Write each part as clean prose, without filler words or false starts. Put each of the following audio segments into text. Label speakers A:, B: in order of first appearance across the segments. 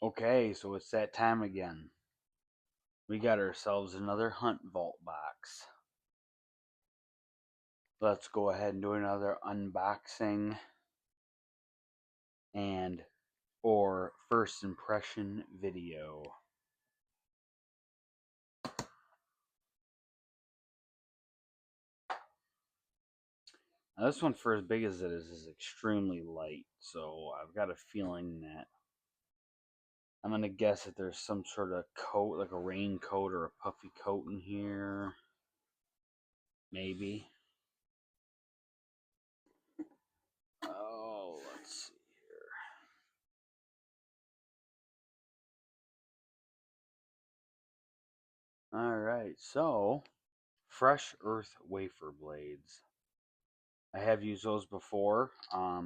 A: Okay, so it's that time again. We got ourselves another Hunt Vault box. Let's go ahead and do another unboxing and or first impression video. Now this one, for as big as it is extremely light. So I've got a feeling that I'm going to guess that there's some sort of coat, like a raincoat or a puffy coat in here. Maybe. Oh, let's see here. Alright, so Fresh Earth wafer blades. I have used those before. I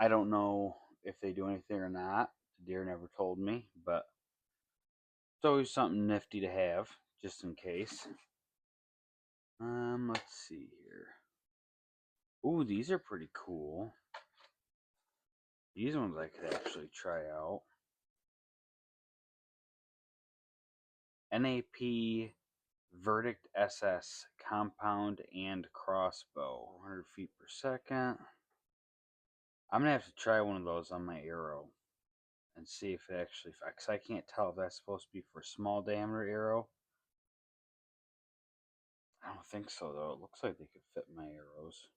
A: don't know if they do anything or not. The deer never told me, but it's always something nifty to have, just in case. Let's see here. Ooh, these are pretty cool. These ones I could actually try out. NAP Verdict SS compound and crossbow, 100 feet per second. I'm gonna have to try one of those on my arrow and see if it actually, because I can't tell if that's supposed to be for small diameter arrow. I don't think so though. It looks like they could fit my arrows.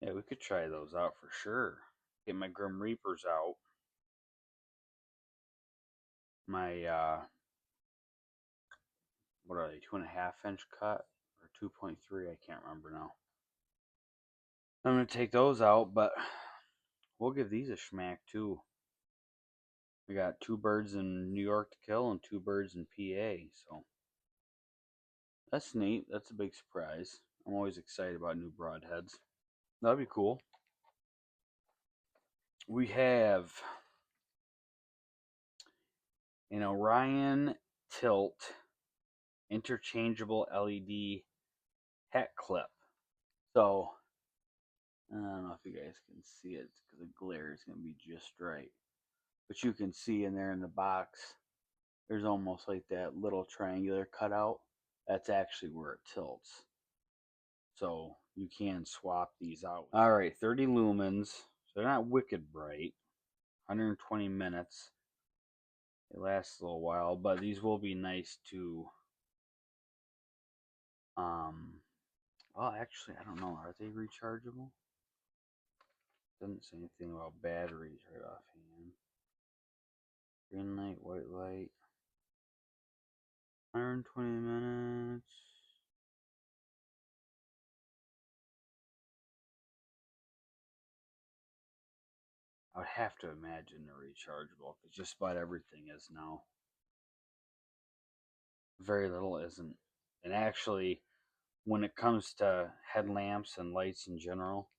A: Yeah, we could try those out for sure. Get my Grim Reapers out. My what are they, 2.5-inch cut or 2.3? I can't remember now. I'm gonna take those out, but we'll give these a schmack too. We got 2 birds in New York to kill and 2 birds in PA, so that's neat. That's a big surprise. I'm always excited about new broadheads. That'd be cool. We have an Orion Tilt interchangeable LED hat clip. So, I don't know if you guys can see it because the glare is going to be just right. But you can see in there in the box, there's almost like that little triangular cutout. That's actually where it tilts. So, you can swap these out. Alright, 30 lumens. So they're not wicked bright. 120 minutes. It lasts a little while, but these will be nice to well, actually, I don't know. Are they rechargeable? Doesn't say anything about batteries right offhand. Green light, white light. 120 minutes. I would have to imagine they're rechargeable because just about everything is now. Very little isn't. And actually, when it comes to headlamps and lights in general,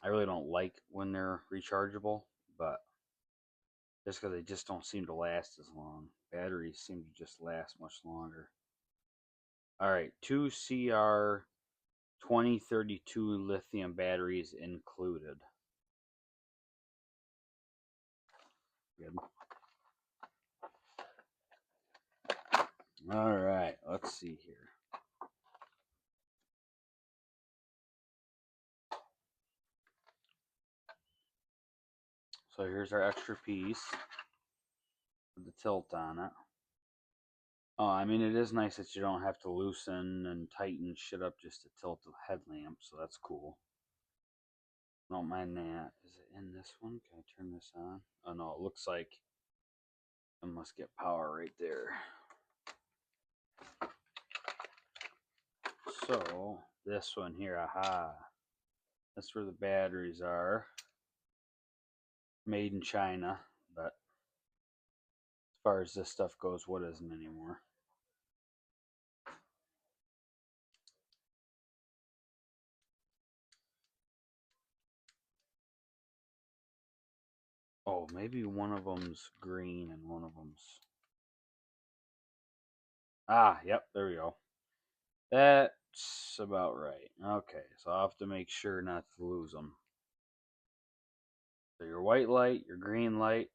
A: I really don't like when they're rechargeable, but just because they just don't seem to last as long. Batteries seem to just last much longer. Alright, 2 CR 2032 lithium batteries included. Good. Alright, let's see here. So here's our extra piece with the tilt on it. Oh, I mean, it is nice that you don't have to loosen and tighten shit up just to tilt the headlamp, so that's cool. Don't mind that. Is it in this one? Can I turn this on? Oh no, it looks like I must get power right there. So, this one here, aha. That's where the batteries are. Made in China, but as far as this stuff goes, what isn't anymore? Oh, maybe one of them's green and one of them's... Ah, yep, there we go. That's about right. Okay, so I'll have to make sure not to lose them. So your white light, your green light,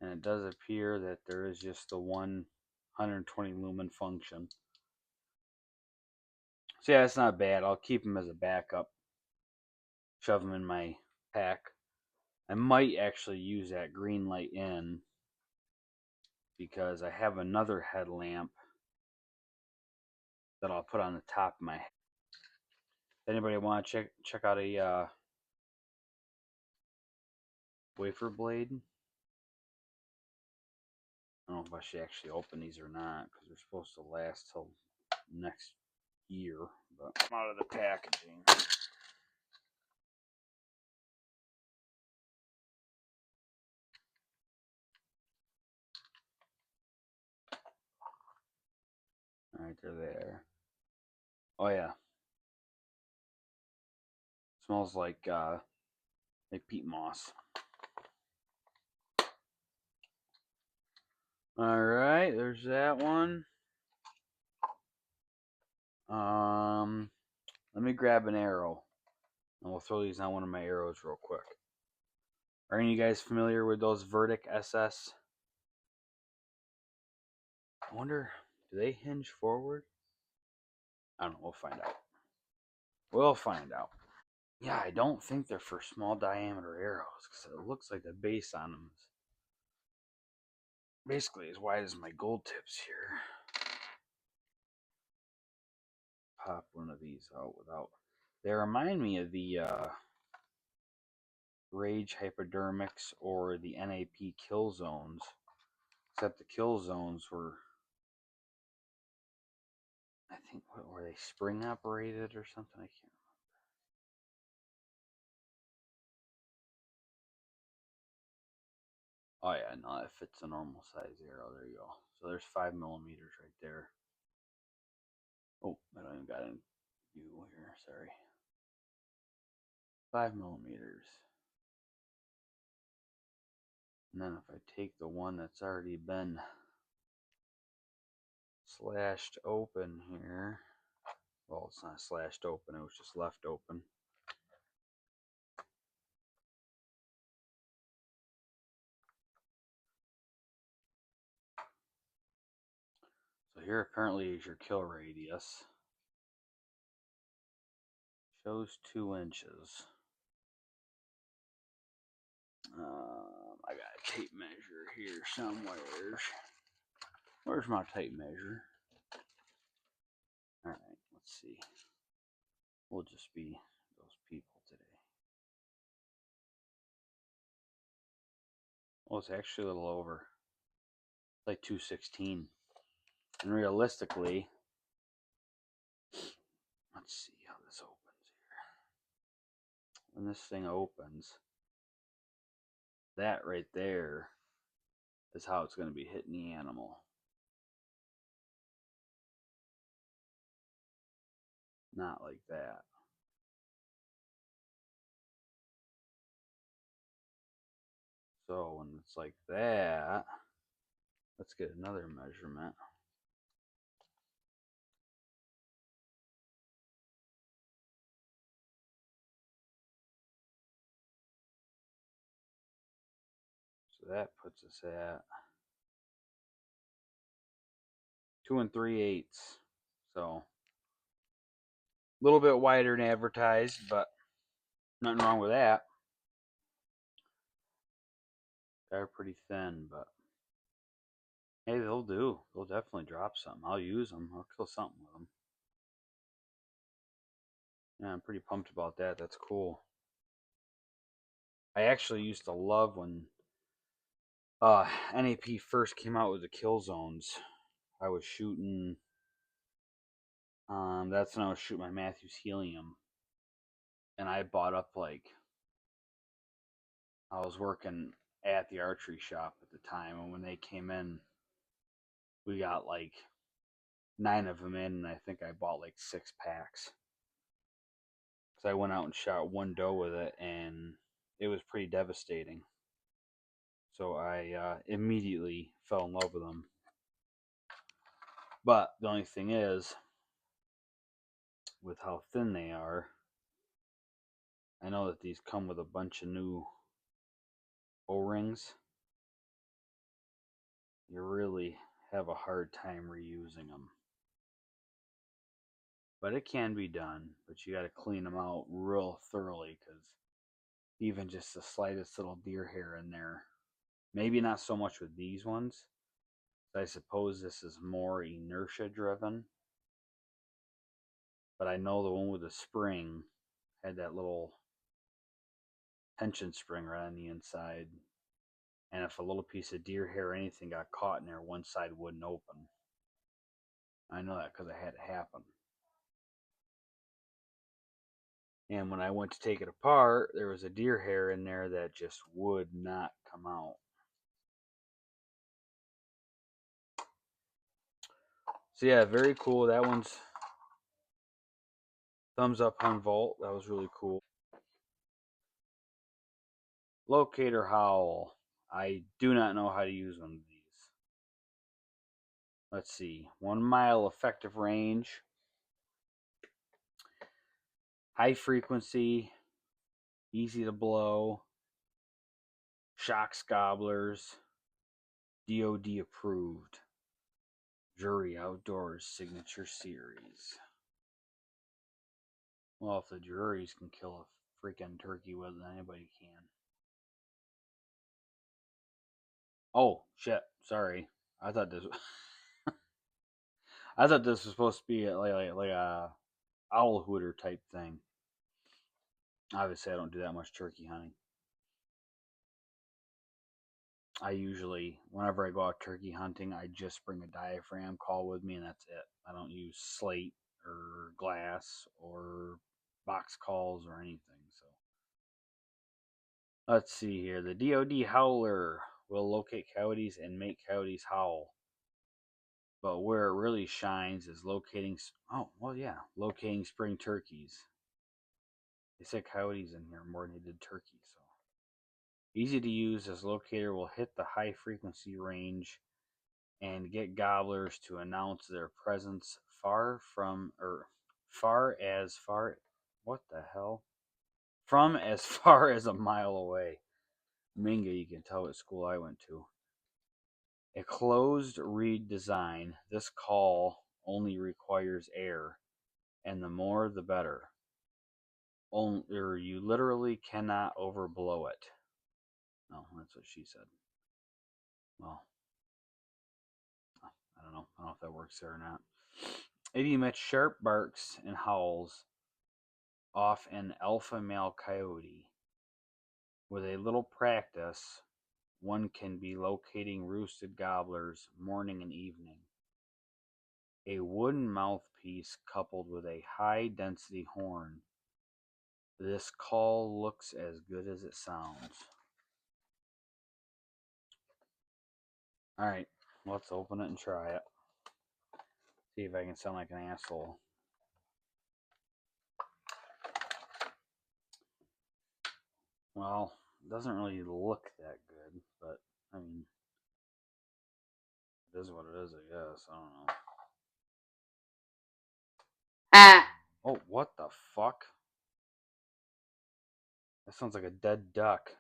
A: and it does appear that there is just the 120 lumen function. So yeah, it's not bad. I'll keep them as a backup. Shove them in my pack. I might actually use that green light in because I have another headlamp that I'll put on the top of my head. Anybody want to check out a wafer blade? I don't know if I should actually open these or not because they're supposed to last till next year, but I'm out of the packaging. All right, they're there. Oh yeah, smells like peat moss. All right, there's that one. Let me grab an arrow, and we'll throw these on one of my arrows real quick. Are any of you guys familiar with those Vertic SS? I wonder, do they hinge forward? I don't know. We'll find out. We'll find out. Yeah, I don't think they're for small diameter arrows because it looks like the base on them is basically as wide as my gold tips here. Pop one of these out without. They remind me of the Rage Hypodermics or the NAP Kill Zones, except the Kill Zones were, I think, what were they, spring operated or something? I can't remember. Oh yeah, no, it fits a normal size arrow. There you go. So there's 5 millimeters right there. Oh, I don't even got any view here. Sorry. 5 millimeters. And then if I take the one that's already been slashed open here, well, it's not slashed open, it was just left open. So here apparently is your kill radius. Shows 2 inches. I got a tape measure here somewhere. Where's my tape measure? Alright, let's see. We'll just be those people today. Well, it's actually a little over. It's like 216. And realistically, let's see how this opens here. When this thing opens, that right there is how it's going to be hitting the animal. Not like that. So when it's like that, let's get another measurement. So that puts us at 2 3/8. So a little bit wider than advertised, but nothing wrong with that. They're pretty thin, but hey, they'll do. They'll definitely drop something. I'll use them. I'll kill something with them. Yeah, I'm pretty pumped about that. That's cool. I actually used to love when NAP first came out with the kill zones. I was shooting. That's when I was shooting my Matthews Helium, and I bought up like I was working at the archery shop at the time, and when they came in, we got like 9 of them in, and I think I bought like 6 packs. Because I went out and shot one doe with it, and it was pretty devastating. So I immediately fell in love with them. But the only thing is, with how thin they are, I know that these come with a bunch of new O-rings, you really have a hard time reusing them. But it can be done, but you got to clean them out real thoroughly because even just the slightest little deer hair in there, maybe not so much with these ones. I suppose this is more inertia driven, but I know the one with the spring had that little tension spring right on the inside, and if a little piece of deer hair or anything got caught in there, one side wouldn't open. I know that because I had it happen. And when I went to take it apart, there was a deer hair in there that just would not come out. So yeah, very cool. That one's thumbs up, HUNTVAULT. That was really cool. Locator howl. I do not know how to use one of these. Let's see. 1 mile effective range. High frequency. Easy to blow. Shocks gobblers. DOD approved. HPR-outdoors signature series. Well, if the juries can kill a freaking turkey with it, anybody can. Oh shit! Sorry, I thought this. I thought this was supposed to be like a owl hooter type thing. Obviously, I don't do that much turkey hunting. I usually, whenever I go out turkey hunting, I just bring a diaphragm call with me, and that's it. I don't use slate or glass or box calls or anything. So let's see here. The DOD howler will locate coyotes and make coyotes howl. But where it really shines is locating. Oh, well, yeah, locating spring turkeys. They said coyotes in here more than they did turkeys. So easy to use, as locator will hit the high frequency range and get gobblers to announce their presence what the hell? From as far as a mile away. Minga, you can tell what school I went to. A closed reed design, this call only requires air, and the more the better. Or you literally cannot overblow it. No, that's what she said. Well, I don't know. I don't know if that works there or not. It emits sharp barks and howls off an alpha male coyote. With a little practice, one can be locating roosted gobblers morning and evening. A wooden mouthpiece coupled with a high density horn. This call looks as good as it sounds. Alright, let's open it and try it. See if I can sound like an asshole. Well, it doesn't really look that good, but I mean, it is what it is, I guess. I don't know. Oh, what the fuck? That sounds like a dead duck.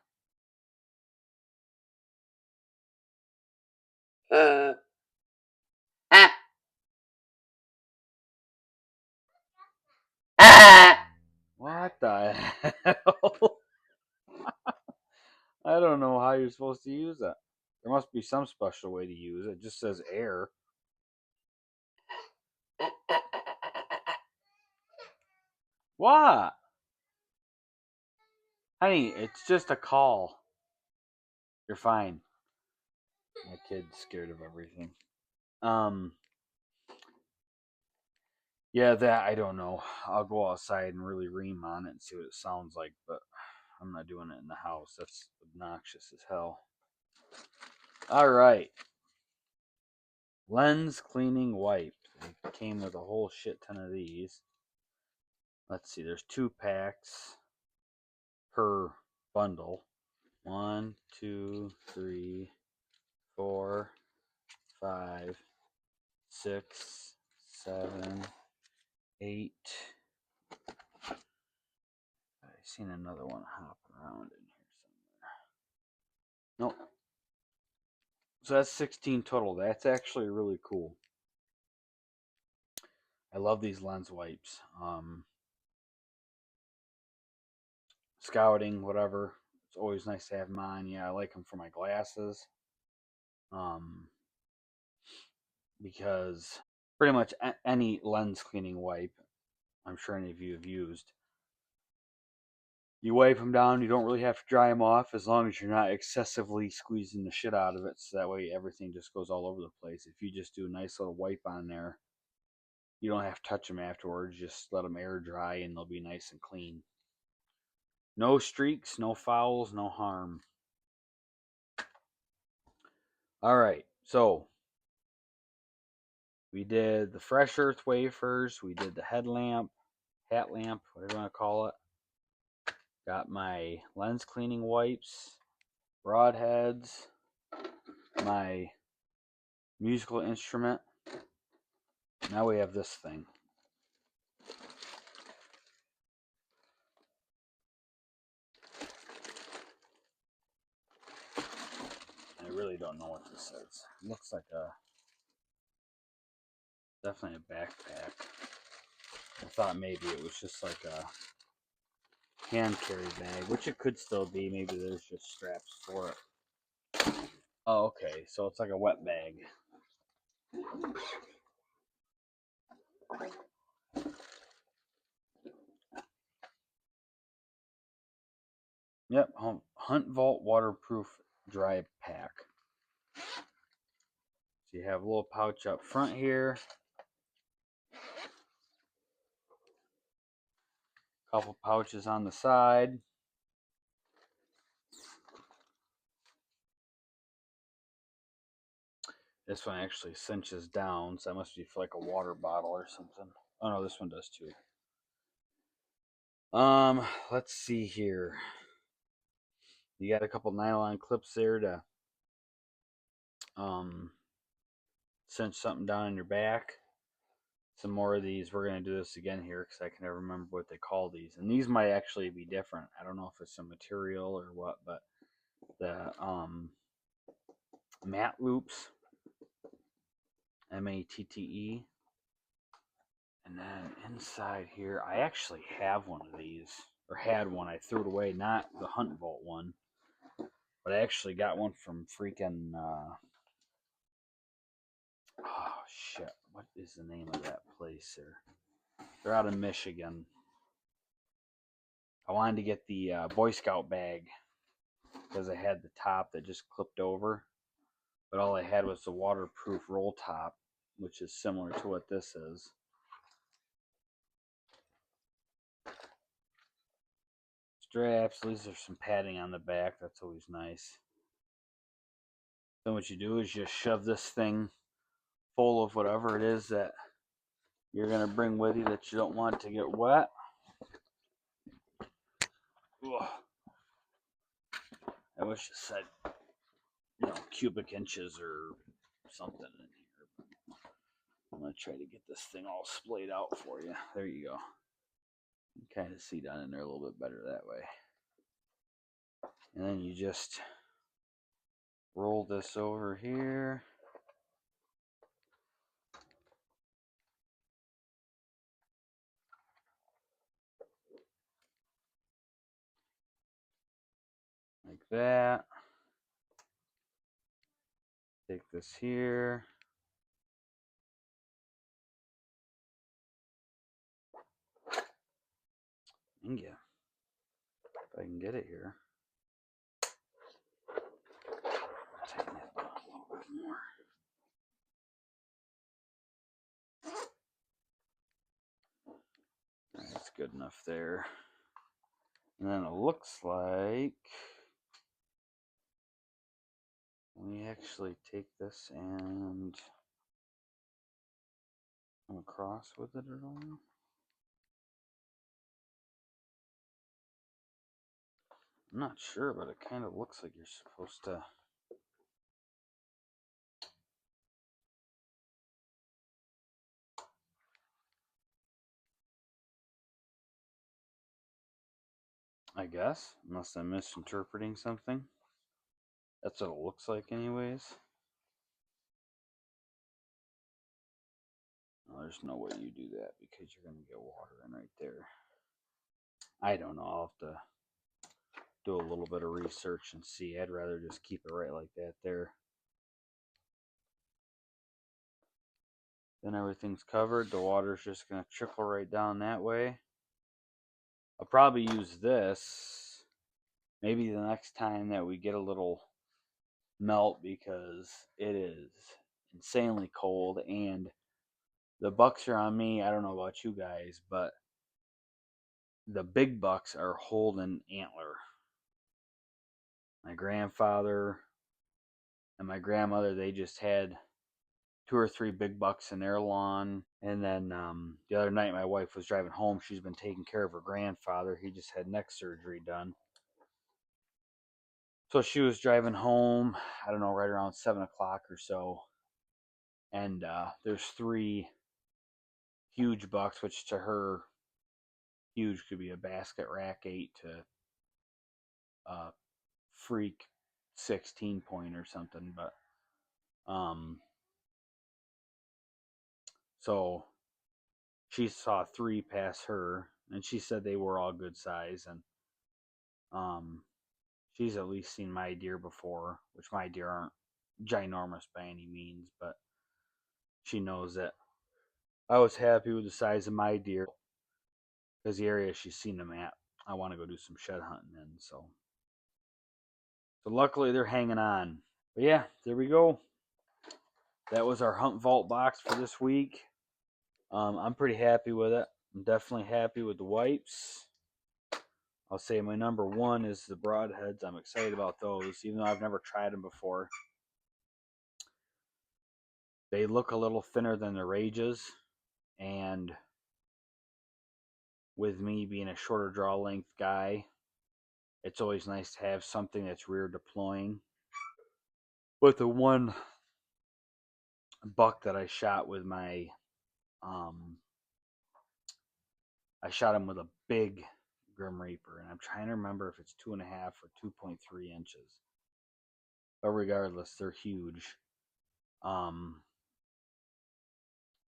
A: What the hell? I don't know how you're supposed to use that. There must be some special way to use it. It just says air. What? Honey, it's just a call. You're fine. My kid's scared of everything. Yeah, that I don't know. I'll go outside and really ream on it and see what it sounds like, but I'm not doing it in the house. That's obnoxious as hell. All right. Lens cleaning wipe. It came with a whole shit ton of these. Let's see, there's 2 packs per bundle. 1, 2, 3, 4, 5, 6, 7, 8. I've seen another one hopping around in here somewhere. So that's 16 total. That's actually really cool. I love these lens wipes. Scouting, whatever. It's always nice to have mine. Yeah, I like them for my glasses. Um, because pretty much any lens cleaning wipe, I'm sure any of you have used, you wipe them down. You don't really have to dry them off as long as you're not excessively squeezing the shit out of it. So that way everything just goes all over the place. If you just do a nice little wipe on there, you don't have to touch them afterwards. Just let them air dry and they'll be nice and clean. No streaks, no fouls, no harm. All right, so we did the fresh earth wafers. We did the headlamp, hat lamp, whatever you want to call it. Got my lens cleaning wipes, broadheads, my musical instrument. Now we have this thing. I really don't know what this is. It looks like definitely a backpack. I thought maybe it was just like a hand carry bag, which it could still be. Maybe there's just straps for it. Oh, okay. So it's like a wet bag. Yep, HUNTVAULT waterproof dry pack. So you have a little pouch up front here, a couple pouches on the side. This one actually cinches down, so that must be for like a water bottle or something. Oh no, this one does too. Let's see here. You got a couple nylon clips there to cinch something down in your back. Some more of these. We're gonna do this again here because I can never remember what they call these. And these might actually be different. I don't know if it's some material or what, but the matte loops, MATTE. And then inside here, I actually have one of these, or had one. I threw it away, not the HUNTVAULT one, but I actually got one from freaking. Oh shit! What is the name of that place here? They're out of Michigan. I wanted to get the Boy Scout bag because I had the top that just clipped over, but all I had was the waterproof roll top, which is similar to what this is. Straps. These are some padding on the back. That's always nice. Then what you do is just shove this thing full of whatever it is that you're going to bring with you that you don't want to get wet. Ugh. I wish it said, cubic inches or something in here. I'm going to try to get this thing all splayed out for you. There you go. You can kind of see down in there a little bit better that way. And then you just roll this over here. Like that. Take this here. And yeah, if I can get it here. Tighten it down a little bit more. That's good enough there. And then it looks like we actually take this and come across with it at all. I'm not sure, but it kind of looks like you're supposed to. I guess, unless I'm misinterpreting something. That's what it looks like anyways. There's no way you do that because you're going to get water in right there. I don't know. I'll have to do a little bit of research and see. I'd rather just keep it right like that there. Then everything's covered. The water's just going to trickle right down that way. I'll probably use this maybe the next time that we get a little melt because it is insanely cold and the bucks are on me. I don't know about you guys, but the big bucks are holding antler. My grandfather and my grandmother, they just had 2 or 3 big bucks in their lawn. And then the other night, my wife was driving home. She's been taking care of her grandfather. He just had neck surgery done. So she was driving home, I don't know, right around 7 o'clock or so. And there's 3 huge bucks, which to her, huge could be a basket rack 8 to a freak 16 point or something. But so she saw 3 pass her, and she said they were all good size. And she's at least seen my deer before, which my deer aren't ginormous by any means, but she knows that I was happy with the size of my deer because the area she's seen them at, I want to go do some shed hunting in. So luckily they're hanging on. But yeah, there we go. That was our Hunt Vault box for this week. I'm pretty happy with it. I'm definitely happy with the wipes. I'll say my number 1 is the broadheads. I'm excited about those, even though I've never tried them before. They look a little thinner than the Rages, and with me being a shorter draw length guy, it's always nice to have something that's rear deploying. But the one buck that I shot with my, I shot him with a big Grim Reaper, and I'm trying to remember if it's 2.5 or 2.3 inches. But regardless, they're huge.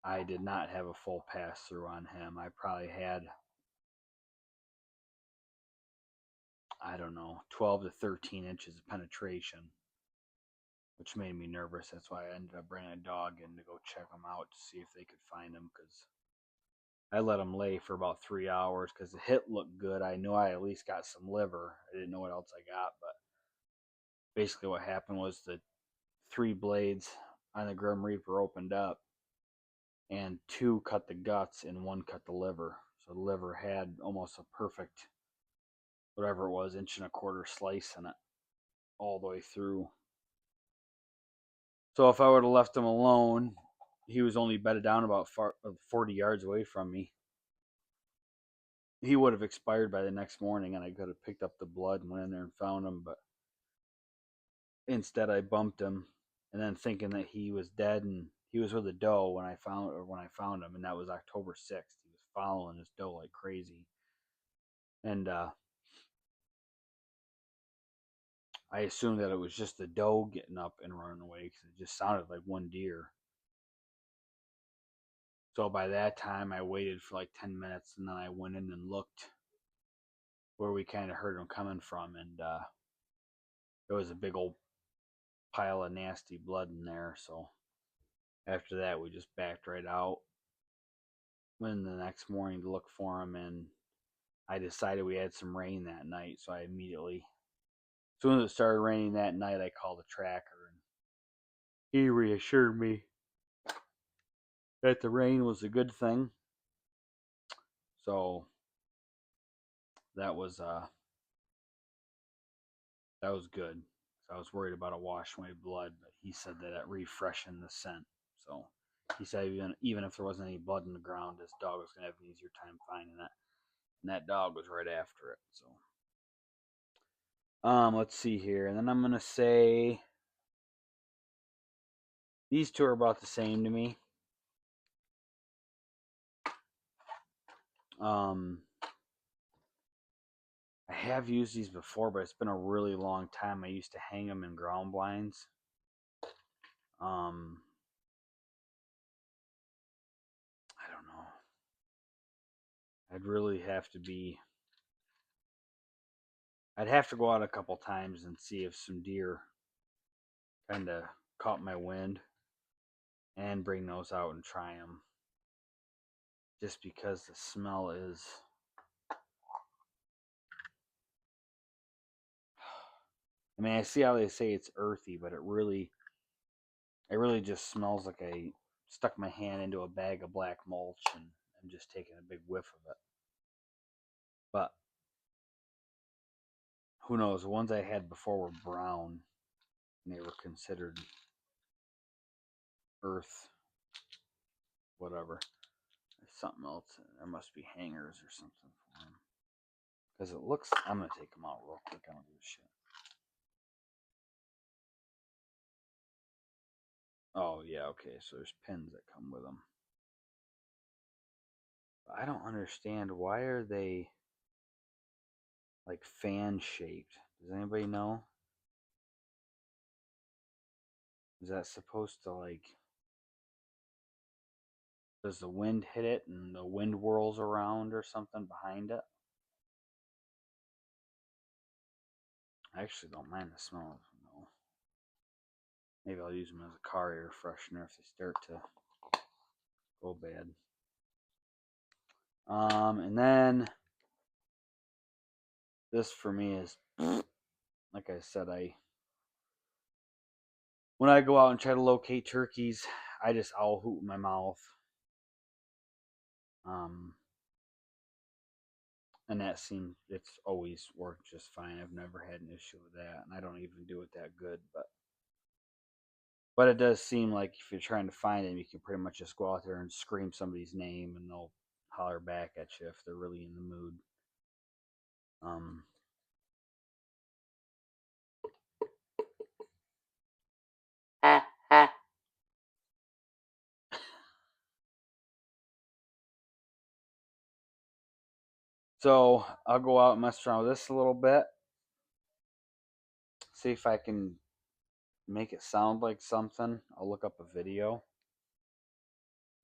A: I did not have a full pass through on him. I probably had, I don't know, 12 to 13 inches of penetration, which made me nervous. That's why I ended up bringing a dog in to go check them out to see if they could find them, because I let them lay for about 3 hours because the hit looked good. I knew I at least got some liver. I didn't know what else I got, but basically what happened was the 3 blades on the Grim Reaper opened up, and 2 cut the guts and 1 cut the liver. So the liver had almost a perfect, whatever it was, 1.25 inch slice in it all the way through. So if I would have left him alone, he was only bedded down about 40 yards away from me. He would have expired by the next morning, and I could have picked up the blood and went in there and found him. But instead, I bumped him, and then thinking that he was dead, and he was with a doe when I found him, and that was October 6th. He was following this doe like crazy, and I assumed that it was just the doe getting up and running away because it just sounded like one deer. So by that time, I waited for like 10 minutes, and then I went in and looked where we kind of heard him coming from, and there was a big old pile of nasty blood in there. So after that, we just backed right out. Went the next morning to look for him, and I decided we had some rain that night, so I immediately, as soon as it started raining that night, I called the tracker, and he reassured me that the rain was a good thing. So that was good. So I was worried about a wash away blood, but he said that it refreshened the scent. So he said even if there wasn't any blood in the ground, this dog was gonna have an easier time finding it. And that dog was right after it. So let's see here. And then I'm gonna say these 2 are about the same to me. I have used these before, but it's been a really long time. I used to hang them in ground blinds. I'd really have to be. I'd have to go out a couple times and see if some deer kind of caught my wind and bring those out and try them. Just because the smell is. I mean, I see how they say it's earthy, but it really just smells like I stuck my hand into a bag of black mulch and I'm just taking a big whiff of it. But who knows? The ones I had before were brown and they were considered earth, whatever. There's something else. There must be hangers or something for them. Because it looks. I'm going to take them out real quick. I don't give a shit. Oh, yeah, okay. So there's pins that come with them. I don't understand. Why are they like fan shaped? Does anybody know? Is that supposed to like. Does the wind hit it and the wind whirls around or something behind it? I actually don't mind the smell of them though. Maybe I'll use them as a car air freshener if they start to go bad. And then this for me is, like I said, when I go out and try to locate turkeys, I just owl hoot in my mouth. And that seems it's always worked just fine. I've never had an issue with that, and I don't even do it that good, but it does seem like if you're trying to find them, you can pretty much just go out there and scream somebody's name, and they'll holler back at you if they're really in the mood. So I'll go out and mess around with this a little bit, see if I can make it sound like something. I'll look up a video,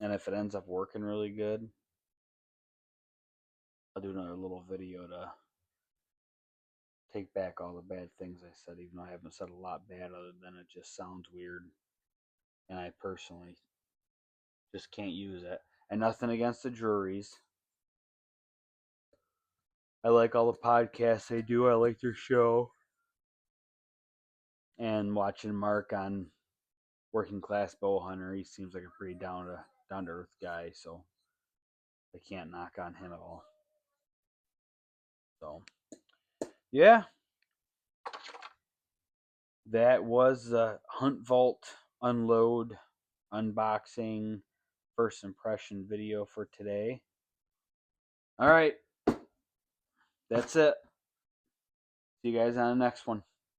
A: and if it ends up working really good, I'll do another little video to take back all the bad things I said, even though I haven't said a lot bad other than it just sounds weird. And I personally just can't use it. And nothing against the juries. I like all the podcasts they do. I like their show. And watching Mark on Working Class Bow Hunter, he seems like a pretty down to earth guy, so I can't knock on him at all. So yeah. That was the Hunt Vault unload unboxing first impression video for today. All right. That's it. See you guys on the next one.